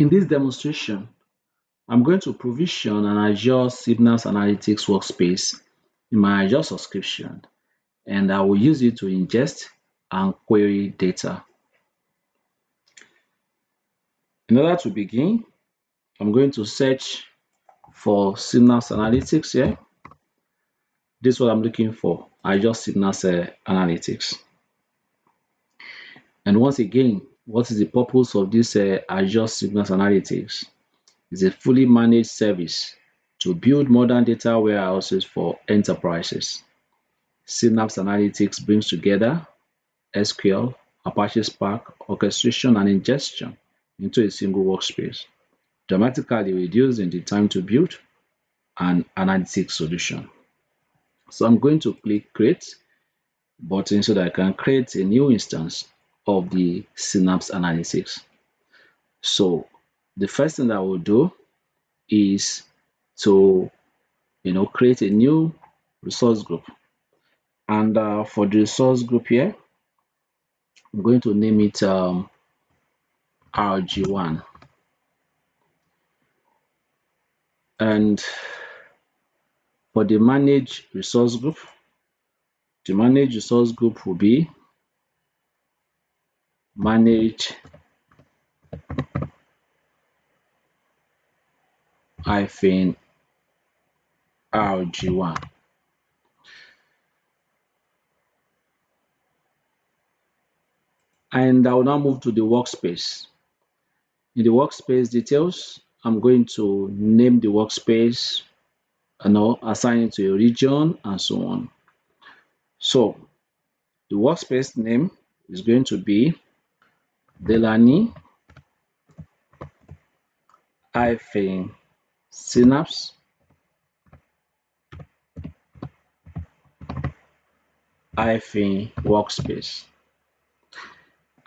In this demonstration, I'm going to provision an Azure Synapse Analytics workspace in my Azure subscription, and I will use it to ingest and query data. In order to begin, I'm going to search for Synapse Analytics here. This is what I'm looking for, Azure Synapse Analytics. And once again, what is the purpose of this Azure Synapse Analytics? It's a fully managed service to build modern data warehouses for enterprises. Synapse Analytics brings together SQL, Apache Spark, orchestration, and ingestion into a single workspace, dramatically reducing the time to build an analytics solution. So I'm going to click Create button so that I can create a new instance of the Synapse Analytics. So the first thing that I will do is to create a new resource group. And for the resource group here, I'm going to name it RG1. And for the manage resource group, the manage resource group will be manage -RG1. And I will now move to the workspace. In the workspace details, I'm going to name the workspace, assign it to a region, and so on. So the workspace name is going to be Delany Synapse workspace.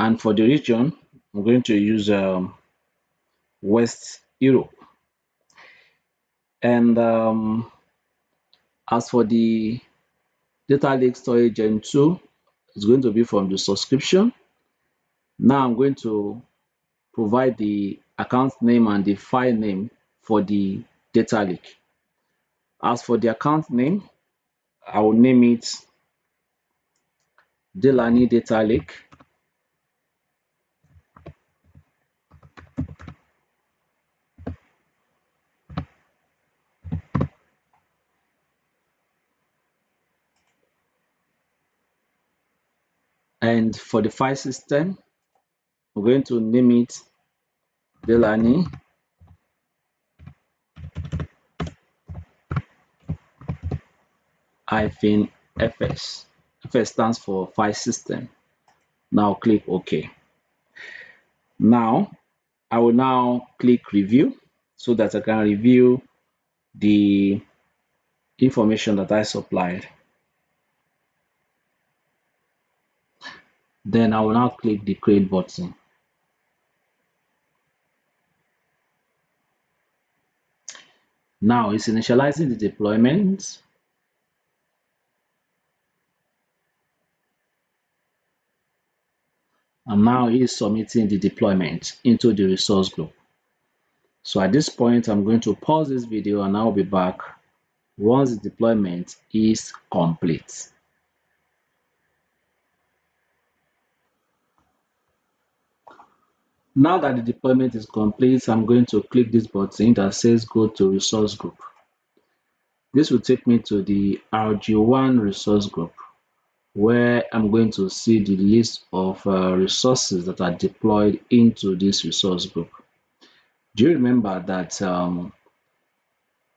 And for the region, I'm going to use West Europe. And as for the data lake storage Gen 2, it's going to be from the subscription. Now I'm going to provide the account name and the file name for the data lake. As for the account name, I will name it Delany Data Lake. And for the file system, we're going to name it Delany -FS. FS stands for file system. Now click OK. Now I will now click review so that I can review the information that I supplied. Then I will now click the create button. Now it's initializing the deployment. And now it's submitting the deployment into the resource group. So at this point, I'm going to pause this video and I'll be back once the deployment is complete. Now that the deployment is complete, I'm going to click this button that says go to resource group. This will take me to the RG1 resource group, where I'm going to see the list of resources that are deployed into this resource group. Do you remember that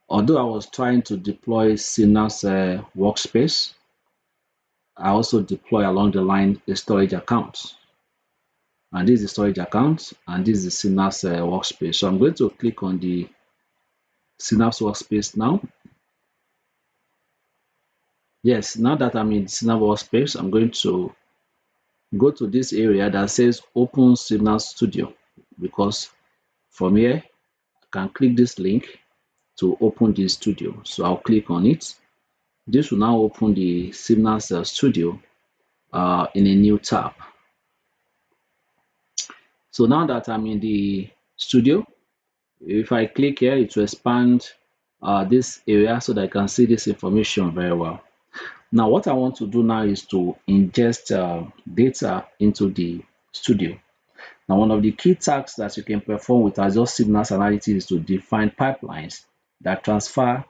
although I was trying to deploy Synapse workspace, I also deploy along the line a storage account. And this is the storage account, and this is the Synapse workspace. So I'm going to click on the Synapse workspace now. Yes, now that I'm in Synapse workspace, I'm going to go to this area that says Open Synapse Studio, because from here I can click this link to open the studio. So I'll click on it. This will now open the Synapse Studio in a new tab. So now that I'm in the studio, If I click here, it will expand this area so that I can see this information very well. Now, what I want to do now is to ingest data into the studio. Now, one of the key tasks that you can perform with Azure Signals Analytics is to define pipelines that transfer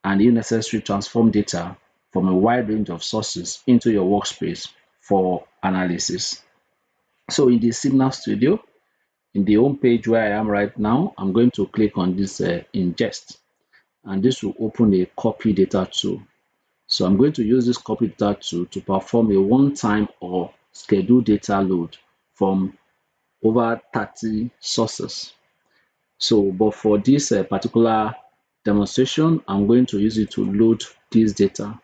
and, if necessary, transform data from a wide range of sources into your workspace for analysis. So, in the Signal Studio, in the home page where I am right now, I'm going to click on this ingest, and this will open a copy data tool. So I'm going to use this copy data tool to perform a one-time or scheduled data load from over 30 sources. So, but for this particular demonstration, I'm going to use it to load this data.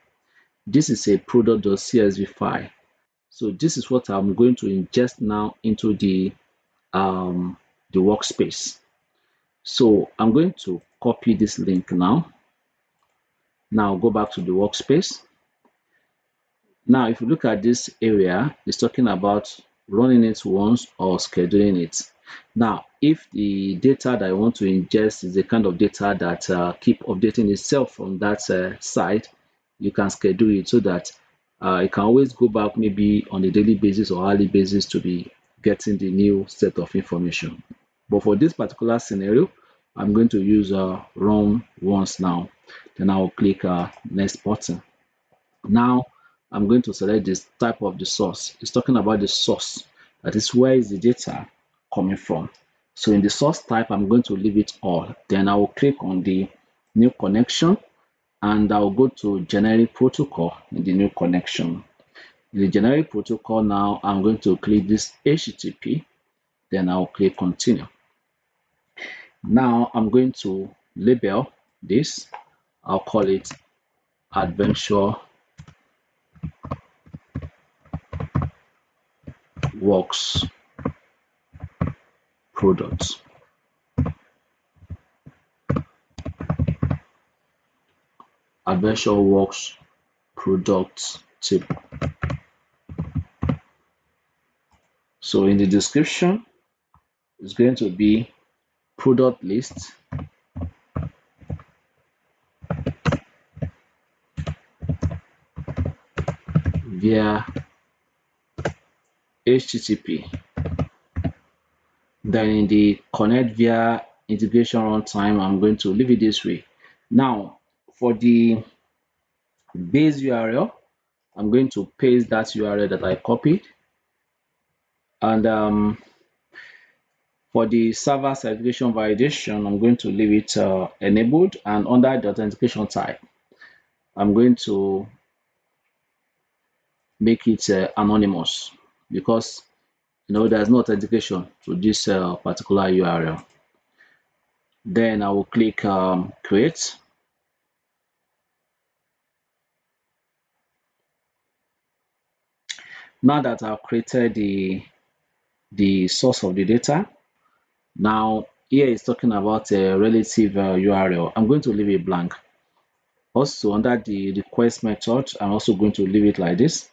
This is a product.csv file. So this is what I'm going to ingest now into the workspace. So I'm going to copy this link now. Now go back to the workspace. Now, if you look at this area, it's talking about running it once or scheduling it. Now, if the data that I want to ingest is the kind of data that keep updating itself from that site, you can schedule it so that you can always go back maybe on a daily basis or hourly basis to be getting the new set of information. But for this particular scenario, I'm going to use run once now. Then I'll click next button. Now I'm going to select this type of the source. It's talking about the source. That is, where is the data coming from? So in the source type, I'm going to leave it all. Then I will click on the new connection and I'll go to generic protocol in the new connection. In the generic protocol now, I'm going to click this HTTP. Then I'll click continue. Now I'm going to label this. I'll call it Adventure Works Products. Adventure Works Products table. So in the description, it's going to be product list via HTTP. Then in the connect via integration runtime, I'm going to leave it this way. Now, for the base URL, I'm going to paste that URL that I copied. And for the server certification validation, I'm going to leave it enabled. And under the authentication type, I'm going to make it anonymous because there's no authentication to this particular URL. Then I will click create. Now that I've created the source of the data, now here it's talking about a relative URL. I'm going to leave it blank. Also under the request method, I'm also going to leave it like this.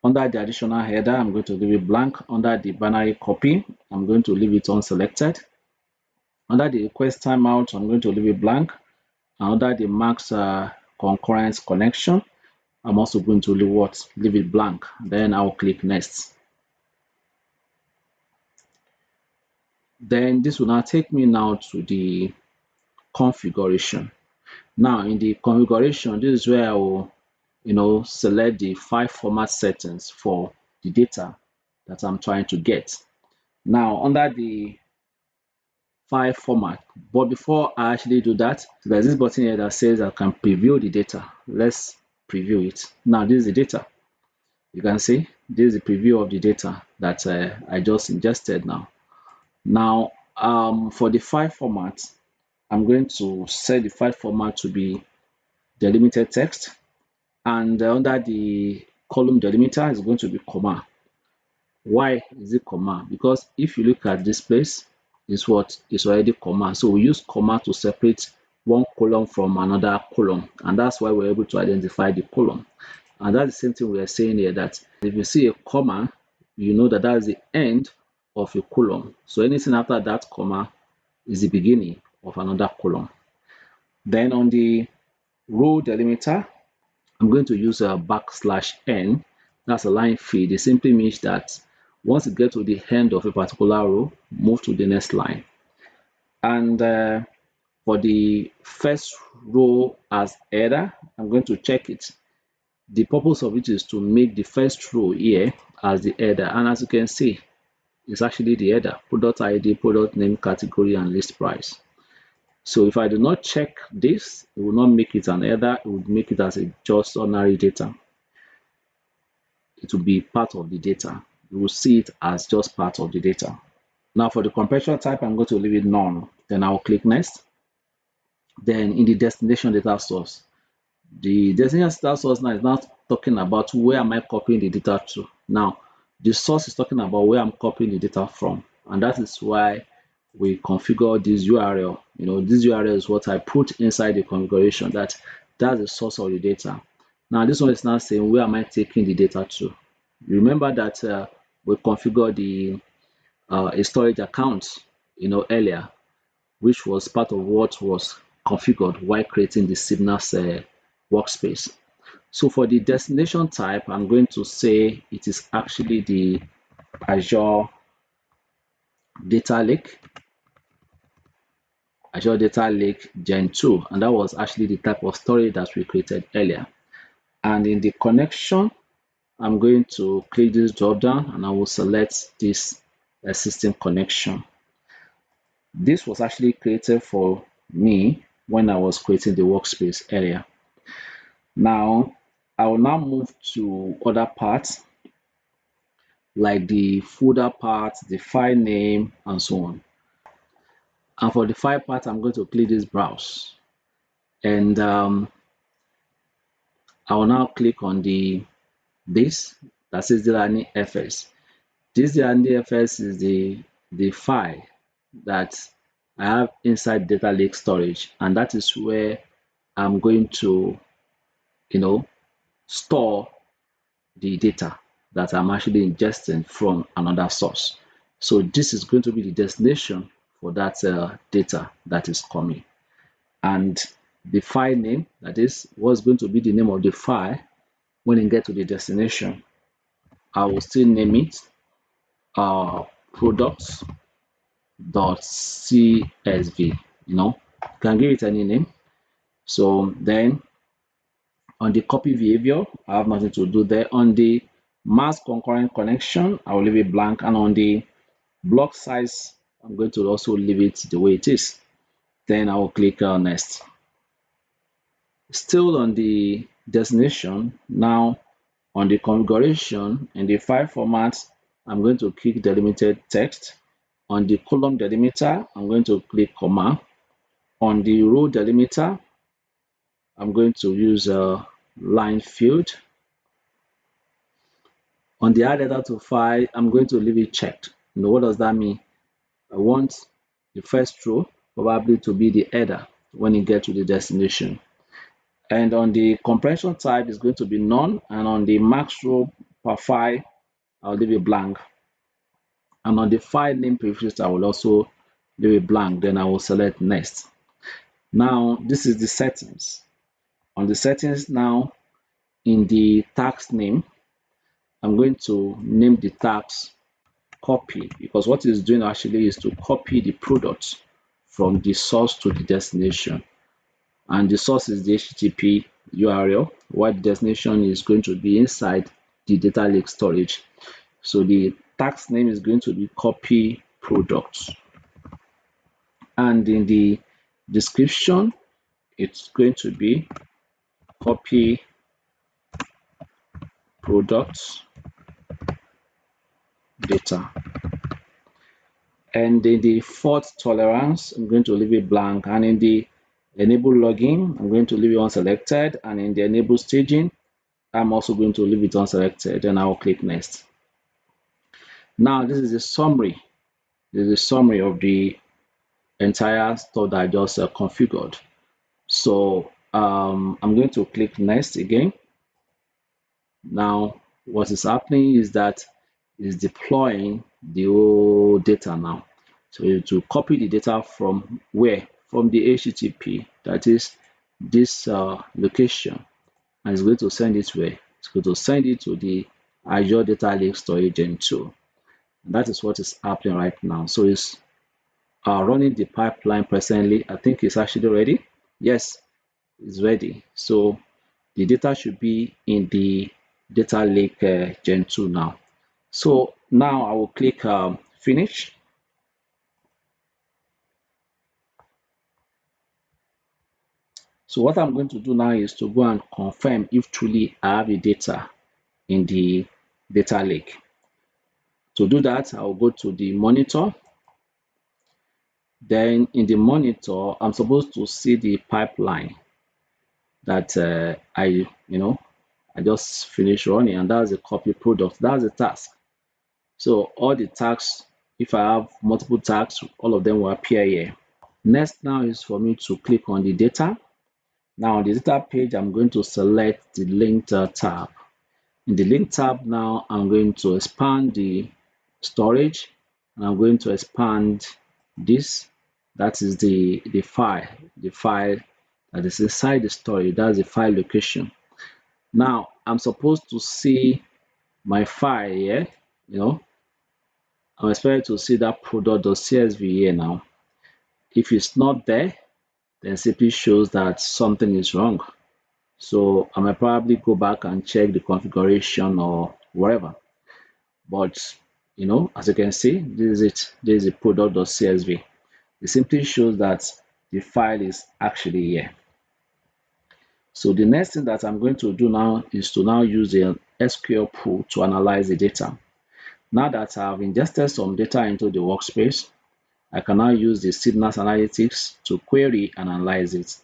Under the additional header, I'm going to leave it blank. Under the binary copy, I'm going to leave it unselected. Under the request timeout, I'm going to leave it blank. And under the max concurrent connection, I'm also going to leave it blank. Then I'll click next. Then this will now take me now to the configuration. Now in the configuration, this is where I will select the file format settings for the data that I'm trying to get. Now under the file format, but before I actually do that, there's this button here that says I can preview the data. Let's preview it. Now this is the data. You can see this is the preview of the data that I just ingested now. Now for the file format, I'm going to set the file format to be delimited text, and under the column delimiter is going to be comma. Why is it comma? Because if you look at this place, is what is already comma. So we use comma to separate one column from another column, and that's why we're able to identify the column. And that's the same thing we are saying here, that if you see a comma, you know that that's the end of a column. So anything after that comma is the beginning of another column. Then on the row delimiter, I'm going to use a \n. That's a line feed. It simply means that once you get to the end of a particular row, move to the next line. And for the first row as header, I'm going to check it. The purpose of it is to make the first row here as the header. And as you can see, it's actually the header: product ID, product name, category, and list price. So if I do not check this, it will not make it an header. It would make it as a just ordinary data. It will be part of the data. You will see it as just part of the data. Now for the compression type, I'm going to leave it none. Then I'll click next. Then in the destination data source, the destination data source now is not talking about where am I copying the data to. Now the source is talking about where I'm copying the data from, and that is why we configure this URL. This URL is what I put inside the configuration. That's the source of the data. Now this one is now saying where am I taking the data to. Remember that we configured the a storage account earlier, which was part of what was configured while creating the synapse workspace. So for the destination type, I'm going to say it is actually the Azure Data Lake, Azure Data Lake Gen 2, and that was actually the type of storage that we created earlier. And in the connection, I'm going to click this drop down and I will select this system connection. This was actually created for me when I was creating the workspace earlier. Now, I will now move to other parts like the folder part, the file name, and so on. And for the file part, I'm going to click this browse. And I will now click on this that says DP-900. This DP-900 is the file that I have inside data lake storage, and that is where I'm going to store the data that I'm actually ingesting from another source. So this is going to be the destination for that data that is coming. And the file name, that is what's going to be the name of the file when it gets to the destination, I will still name it products.csv. You can give it any name. So then on the copy behavior, I have nothing to do there. On the mass concurrent connection, I will leave it blank, and on the block size, I'm going to also leave it the way it is. Then I will click next. Still on the destination, now on the configuration and the file format, I'm going to click delimited text. On the column delimiter, I'm going to click comma. On the row delimiter, I'm going to use a line field. On the add data to file, I'm going to leave it checked. What does that mean? I want the first row probably to be the header when you get to the destination. And on the compression type, is going to be none. And on the max row per file, I'll leave it blank. And on the file name prefix, I will also leave it blank. Then I will select next. Now, this is the settings. On the settings now, in the tax name, I'm going to name the tax copy, because what it's doing actually is to copy the product from the source to the destination. And the source is the HTTP URL, while the destination is going to be inside the data lake storage. So the tax name is going to be copy products. And in the description, it's going to be copy products data. And in the fault tolerance, I'm going to leave it blank. And in the enable login, I'm going to leave it unselected. And in the enable staging, I'm also going to leave it unselected. Then I'll click next. Now, this is a summary. This is a summary of the entire stuff that I just configured. So I'm going to click next again. Now, what is happening is that it's deploying the whole data now. So to copy the data from where? from the HTTP, that is this location, and it's going to send it where? It's going to send it to the Azure Data Lake Storage Gen 2. And that is what is happening right now. So it's running the pipeline presently. I think it's actually ready. Yes, it's ready. So the data should be in the data lake Gen 2 now. So now I will click finish. So what I'm going to do now is to go and confirm if truly I have the data in the data lake. To do that, I'll go to the monitor. Then in the monitor, I'm supposed to see the pipeline that I just finished running, and that's the copy product. That's the task. So all the tasks, if I have multiple tasks, all of them will appear here. Next now is for me to click on the data. Now on the data page, I'm going to select the linked tab. In the link tab now, I'm going to expand the storage, and I'm going to expand this. That is the file that is inside the storage. That's the file location. Now I'm supposed to see my file here. I'm expected to see that product.csv here now. If it's not there, then simply shows that something is wrong. So I might probably go back and check the configuration or whatever. But as you can see, this is it. This is the product.csv. It simply shows that the file is actually here. So the next thing that I'm going to do now is to now use the SQL pool to analyze the data. Now that I've ingested some data into the workspace, I can now use the synapse analytics to query and analyze it.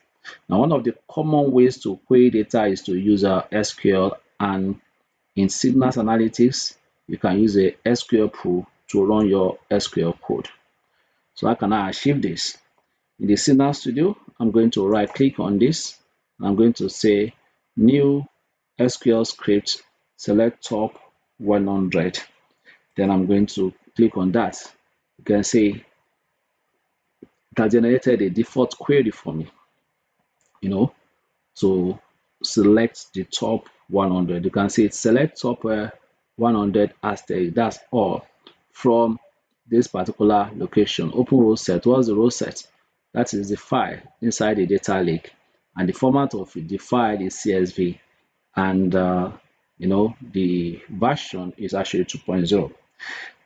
Now, one of the common ways to query data is to use SQL, and in synapse analytics, you can use a SQL pool to run your SQL code. So how can I achieve this? In the Synapse Studio, I'm going to right click on this. I'm going to say new SQL script, select top 100. Then I'm going to click on that. You can see it has generated a default query for me, to select the top 100. You can see it select top 100 asterisk. That's all from this particular location. Open row set. What's the row set? That is the file inside the data lake, and the format of the file is CSV, and the version is actually 2.0.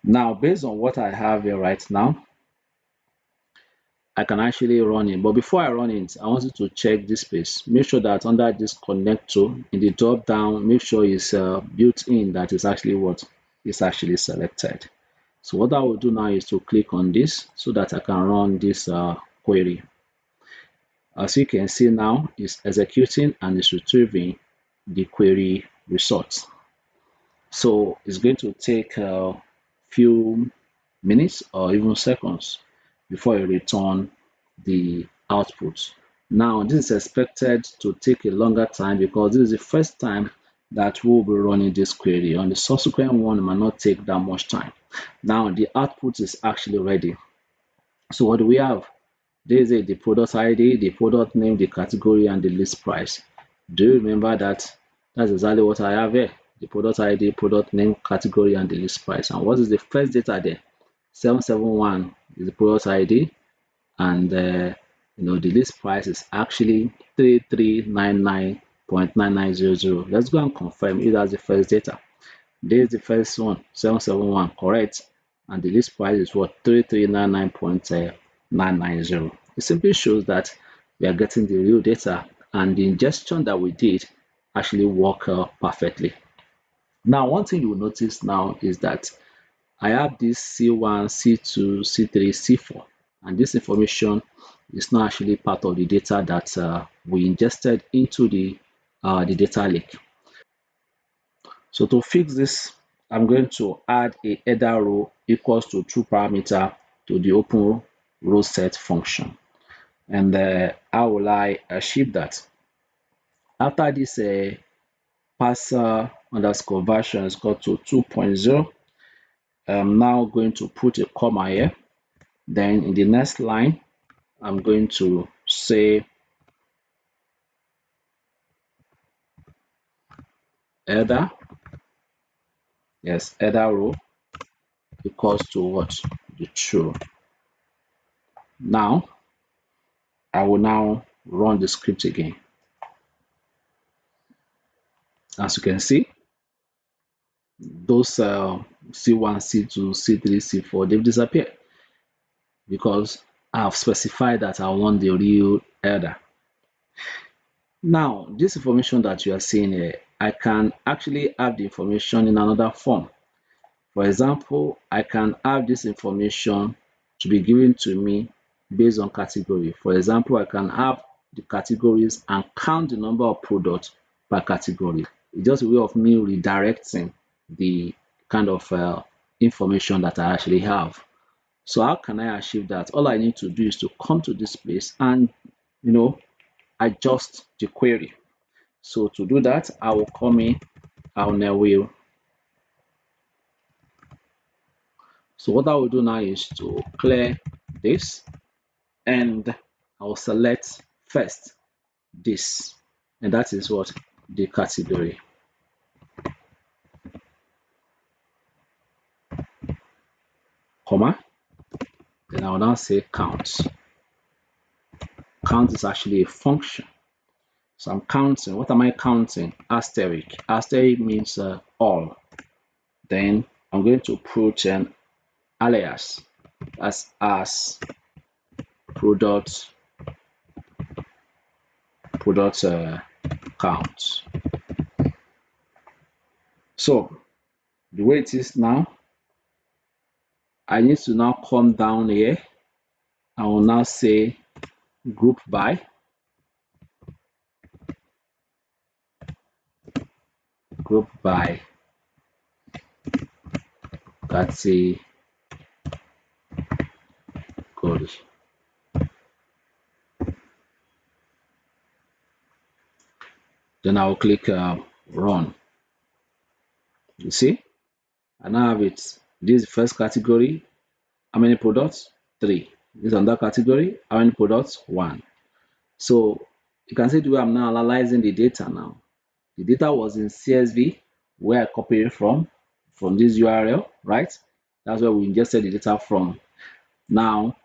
Now, based on what I have here right now, I can actually run it. But before I run it, I want you to check this space. Make sure that under this connect to, in the drop down, make sure it's built in, that is actually what is actually selected. So what I will do now is to click on this so that I can run this query. As you can see now, it's executing and it's retrieving the query results. So it's going to take a few minutes or even seconds before you return the output. Now, this is expected to take a longer time because this is the first time that we'll be running this query. On the subsequent one, it might not take that much time. Now, the output is actually ready. So what do we have? There is the product ID, the product name, the category, and the list price. Do you remember that? That's exactly what I have here. The product ID, product name, category, and the list price. And what is the first data there? 771 is the product ID, and the list price is actually 3399.9900. Let's go and confirm if that's the first data. This is the first one, 771, correct, and the list price is what? 3399.990. It simply shows that we are getting the real data, and the ingestion that we did actually worked perfectly. Now, one thing you will notice now is that I have this C1, C2, C3, C4, and this information is not actually part of the data that we ingested into the data lake. So to fix this, I'm going to add a header row equals to true parameter to the open row set function. And how will I achieve that? After this parser underscore version is got to 2.0, I'm now going to put a comma here. Then in the next line, I'm going to say header, yes, header row equals to what? The true. Now, I will now run the script again. As you can see, those C1, C2, C3, C4, they've disappeared because I've specified that I want the real header. Now, this information that you are seeing here, I can actually have the information in another form. For example, I can have this information to be given to me based on category. For example, I can have the categories and count the number of products per category. It's just a way of me redirecting the kind of information that I actually have. So how can I achieve that? All I need to do is to come to this place and adjust the query. So to do that, I will come in, I will. So what I will do now is to clear this and I'll select first this, and that is what the category, comma, then I'll now say count. Count is actually a function. So I'm counting. What am I counting? Asterisk. Asterisk means all. Then I'm going to put an alias as product count. So the way it is now, I need to now come down here. I will now say group by category. Then I will click run. You see, I now have it. This is the first category. How many products? 3. This is another category. How many products? 1. So you can see the way I'm now analyzing the data now. The data was in CSV where I copied it from this URL, right? That's where we ingested the data from. Now,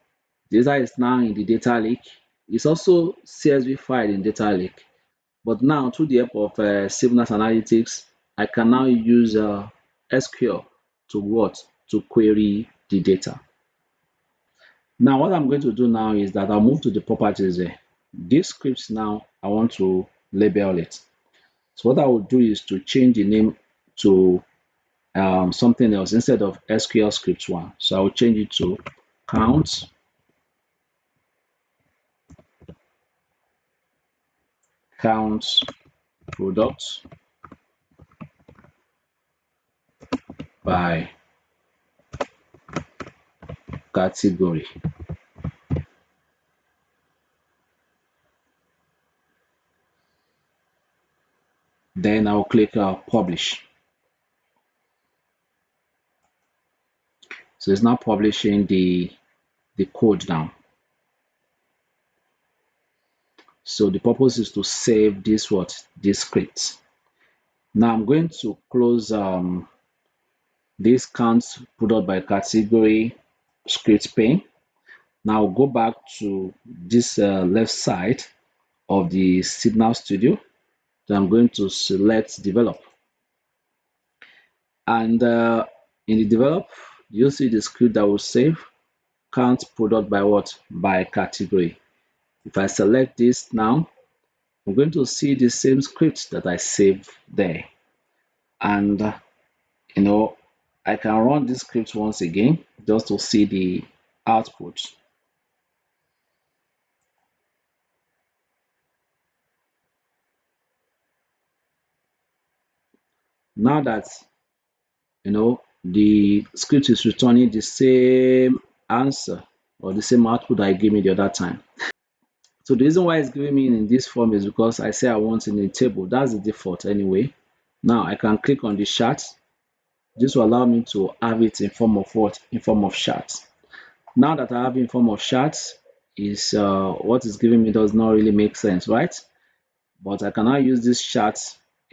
the data is now in the data lake. It's also CSV file in data lake. But now, through the help of Synapse Analytics, I can now use SQL to what? To query the data. Now, what I'm going to do now is that I'll move to the properties there. This script now, I want to label it. So what I will do is to change the name to something else instead of SQL script 1. So I will change it to count products by category. Then I'll click publish. So it's now publishing the code now. So the purpose is to save this script. Now I'm going to close this count product by category script pane. Now go back to this left side of the Signal Studio. Then I'm going to select develop. And in the develop, you'll see the script that will save count product by what? By category. If I select this now, I'm going to see the same script that I saved there. And I can run this script once again just to see the output. Now that the script is returning the same answer or the same output that it gave me the other time. So the reason why it's giving me in this form is because I say I want it in a table. That's the default anyway. Now I can click on the chart. This will allow me to have it in form of what? In form of charts. Now that I have in form of charts, is what is giving me does not really make sense, right? But I can now use this chart,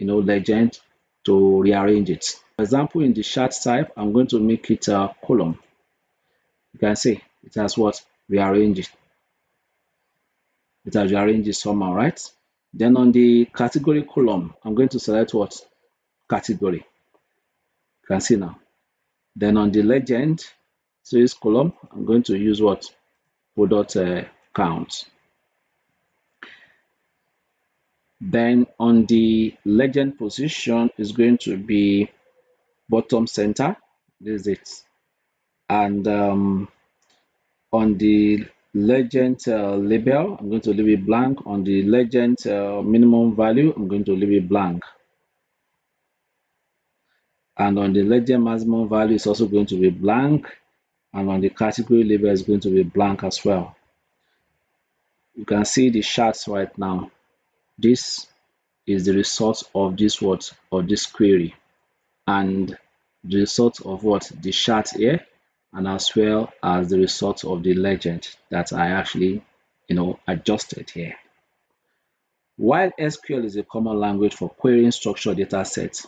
legend to rearrange it. For example, in the chart type, I'm going to make it a column. You can see it has what? Rearranged. It has rearranged it somehow, right? Then on the category column, I'm going to select what? Category. You can see now. Then on the legend series column, I'm going to use what? Product count. Then on the legend position is going to be bottom center. This is it. And on the legend label, I'm going to leave it blank. On the legend minimum value, I'm going to leave it blank. And on the legend maximum value, it's also going to be blank. And on the category label, is going to be blank as well. You can see the charts right now. This is the result of this what, or this query, and the result of what, the chart here, and as well as the result of the legend that I actually adjusted here. While SQL is a common language for querying structured data sets,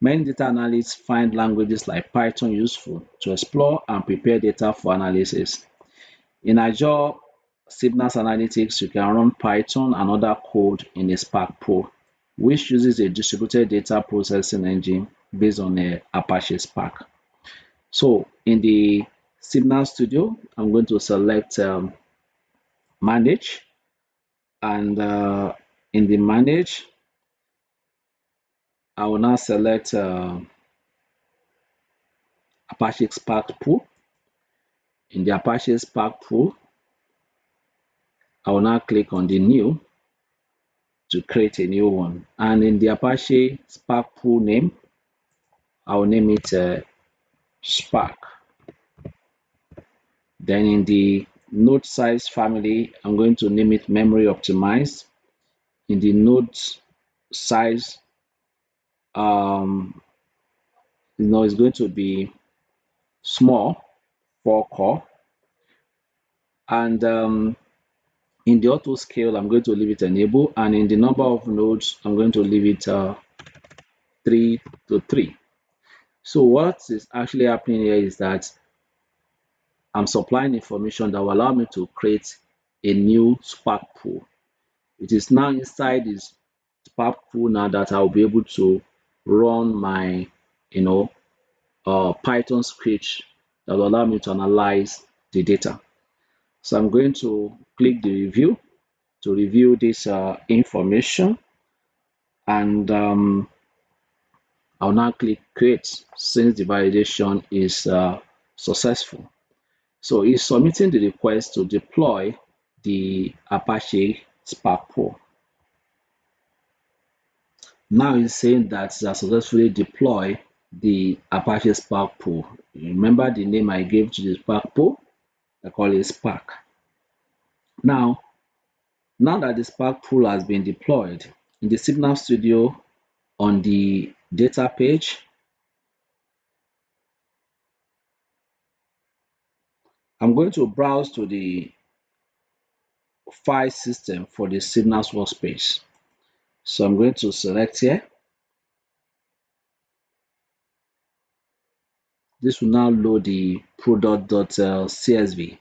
many data analysts find languages like Python useful to explore and prepare data for analysis. In Azure Synapse Analytics, you can run Python and other code in a Spark Pro, which uses a distributed data processing engine based on a Apache Spark. So in the Synapse Studio, I'm going to select Manage, and in the Manage, I will now select Apache Spark Pro. In the Apache Spark Pro, I will now click on the New to create a new one. And in the Apache Spark Pro name, I will name it Spark. Then in the node size family, I'm going to name it Memory Optimized. In the node size, it's going to be small, 4 core. And in the auto scale, I'm going to leave it enable. And in the number of nodes, I'm going to leave it 3 to 3. So what is actually happening here is that I'm supplying information that will allow me to create a new Spark pool. It is now inside this Spark pool now that I'll be able to run my, Python script that will allow me to analyze the data. So I'm going to click the review to review this information, and I'll now click create since the validation is successful. So it's submitting the request to deploy the Apache Spark Pool. Now it's saying that it has successfully deployed the Apache Spark Pool. Remember the name I gave to the Spark Pool? I call it Spark. Now that the Spark Pool has been deployed, in the Signal Studio on the data page, I'm going to browse to the file system for the Signals workspace. So I'm going to select here. This will now load the product.csv.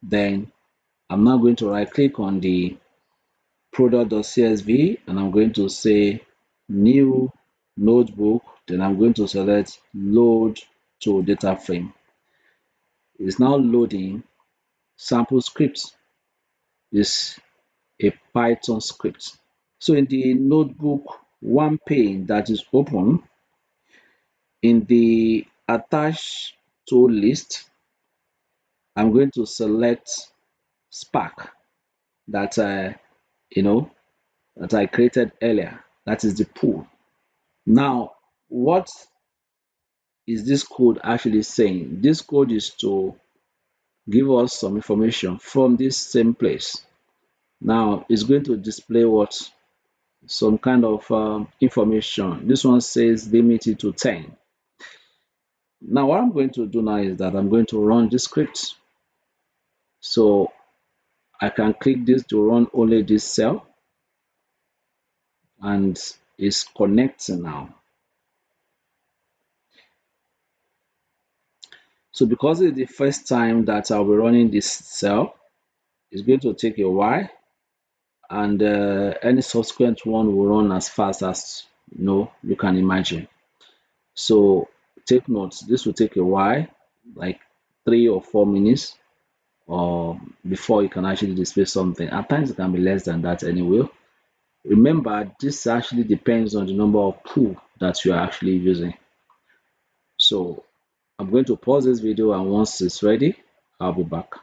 Then I'm now going to right click on the product.csv, and I'm going to say new notebook. Then I'm going to select load to data frame. It's now loading sample scripts. Is a Python script. So in the notebook one pane that is open, in the attached tool list, I'm going to select Spark that that I created earlier. That is the pool. Now, what is this code actually saying? This code is to give us some information from this same place. Now, it's going to display what? Some kind of information. This one says limited to 10. Now, what I'm going to do now is that I'm going to run the script. So I can click this to run only this cell, and it's connecting now. So because it's the first time that I'll be running this cell, it's going to take a while, and any subsequent one will run as fast as you can imagine. So take notes, this will take a while, like 3 or 4 minutes, or before you can actually display something. At times it can be less than that anyway. Remember, this actually depends on the number of pool that you are actually using. So I'm going to pause this video, and once it's ready, I'll be back.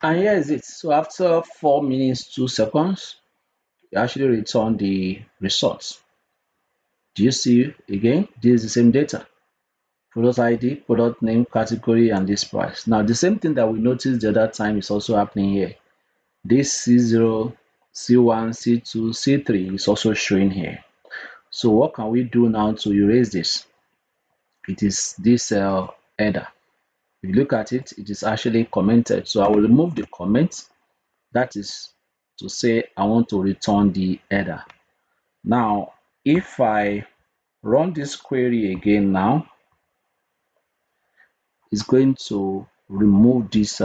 And here is it. So after 4 minutes 2 seconds, you actually return the results. Do you see again? This is the same data. Product ID, product name, category, and this price. Now the same thing that we noticed the other time is also happening here. This C0, C1, C2, C3 is also showing here. So what can we do now to erase this? It is this header. If you look at it, it is actually commented. So I will remove the comment. That is to say I want to return the header. Now, if I run this query again now, it's going to remove this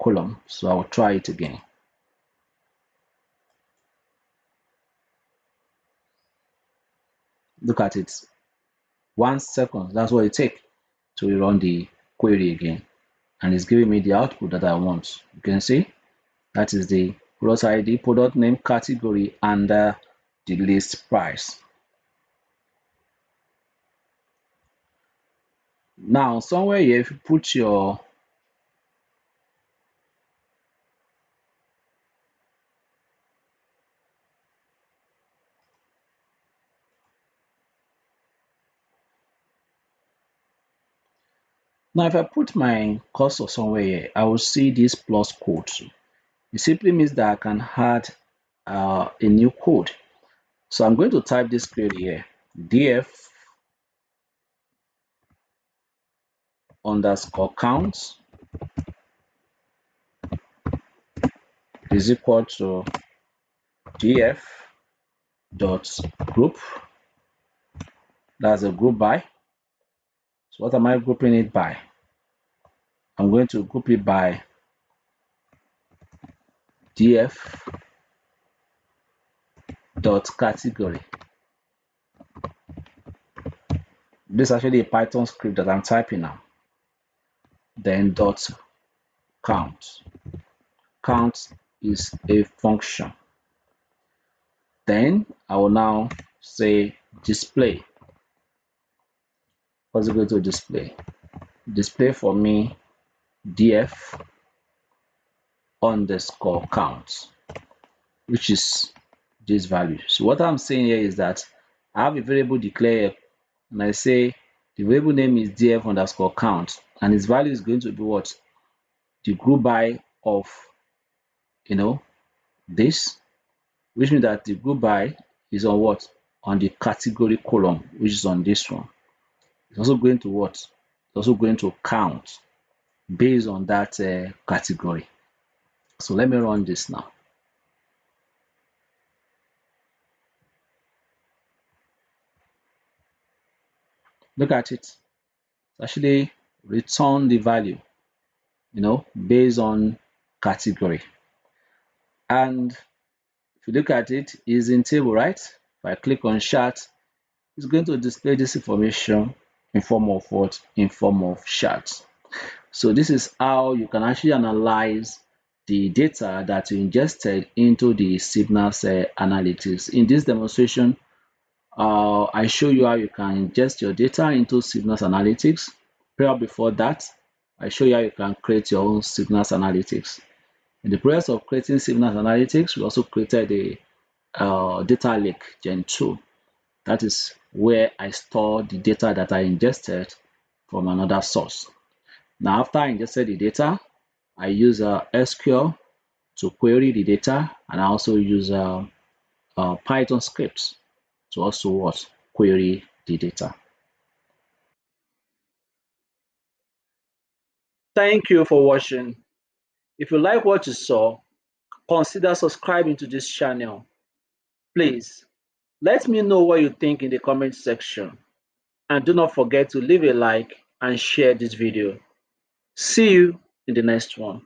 column. So I will try it again. Look at it. 1 second, that's what it takes to run the query again. And it's giving me the output that I want. You can see that is the product ID, product name, category, and the list price. Now, somewhere here, if you put your now if I put my cursor somewhere here, I will see this plus code. It simply means that I can add a new code. So I'm going to type this query here, df underscore count is equal to df dot group. That's a group by. So what am I grouping it by? I'm going to group it by df dot category. This is actually a Python script that I'm typing now. Then dot count. Count is a function. Then I will now say display. What's it going to display? Display for me df underscore count, which is this value. So what I'm saying here is that I have a variable declare, and I say the variable name is df underscore count, and its value is going to be what? The group by of this, which means that the group by is on what? On the category column, which is on this one. It's also going to what? It's also going to count based on that category. So let me run this now. Look at it. It's actually return the value, based on category. And if you look at it, it's in table, right? If I click on chart, it's going to display this information in form of what? In form of charts. So this is how you can actually analyze the data that you ingested into the Synapse analytics. In this demonstration, I show you how you can ingest your data into Synapse analytics. Before that, I show you how you can create your own Synapse analytics. In the process of creating Synapse analytics, we also created a data lake Gen 2. That is where I store the data that I ingested from another source. Now, after I ingested the data, I use SQL to query the data, and I also use Python scripts to also what? Query the data. Thank you for watching. If you like what you saw, consider subscribing to this channel. Please, let me know what you think in the comment section. And do not forget to leave a like and share this video. See you in the next one.